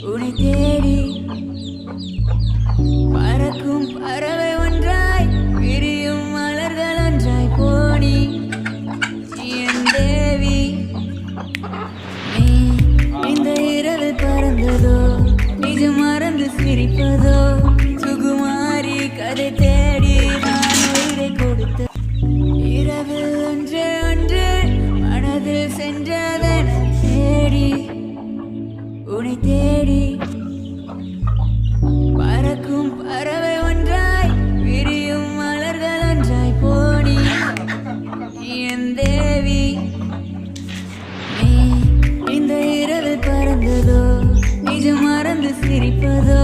உனை தேடி பறக்கும் பறவை ஒன்றாய் விரியும் மலர்கள் ஒன்றாய் போனி என் தேவி நீ இந்த இரவு பறந்ததோ நிஜம் மறந்து சிரிப்பதோ சுகுமாரி கதை தேடி நான் உயிரை கொடுத்த இரவில் ஒன்று ஒன்று மனதில் சென்றதன் தேடி உனை தேடி பறக்கும் பறவை ஒன்றாய் விரியும் மலர்கள் ஒன்றாய் போனி என் தேவி நீ இந்த இரவு பறந்ததோ நிஜம் மறந்து சிரிப்பதோ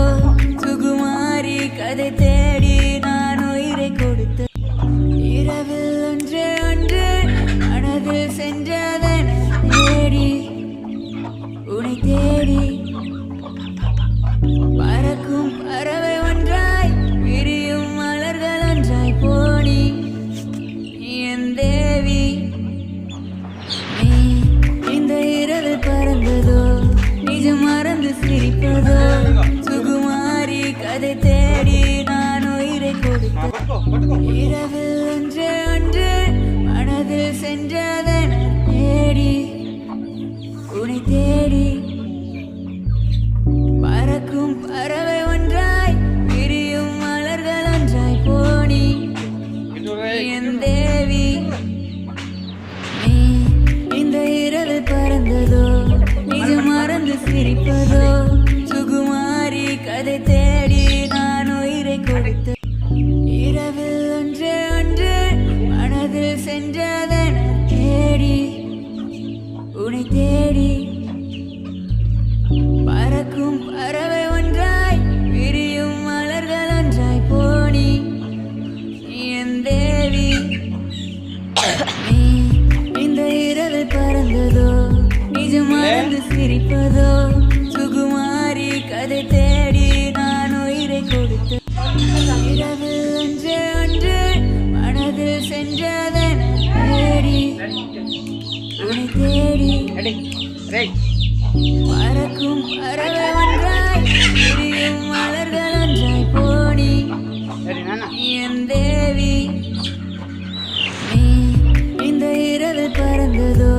சுகுமாரி கதை தேடி நான் உயிரை கொடுத்த இரவில் ஒன்று ஒன்று மனதில் சென்றதன் தேடி உனை தேடி பறக்கும் பறவை ஒன்றாய் விரியும் மலர்கள் ஒன்றாய் போனி என் தேவி நீ இந்த இரவு பறந்ததோ நிஜம் மறந்து சிரிப்பதோ சுகுமாரி கதை தேடி நான் உயிரை கொடுத்த இரவில் ஒன்று ஒன்று மனதில் சென்றதன் தேடி உனை தேடி பறக்கும் பறவை ஒன்றாய் விரியும் மலர்கள் ஒன்றாய் போனி என் தேவி நீ இந்த இரவு பறந்ததோ நிஜம் மறந்து சிரிப்பதோ சுகுமாரி கதை தேடி நான் உயிரை கொடுத்த இரவில் ஒன்று ஒன்று மனதில் சென்றதன் தேடி உனை தேடி பறக்கும் பறவை ஒன்றாய் விரியும் மலர்கள் ஒன்றாய் போனி என் தேவி நீ இந்த இரவு பறந்ததோ நிஜம் மறந்து சிரிப்பதோ சுகுமாரி கதை தேடி நான் உயிரை கொடுத்த இரவில் ஒன்று ஒன்று மனதில் சென்றதன் தேடி உனை தேடி பறக்கும் பறவை ஒன்றாய் விரியும் மலர்கள் ஒன்றாய் போனி என் தேவி நீ இந்த இரவு பறந்ததோ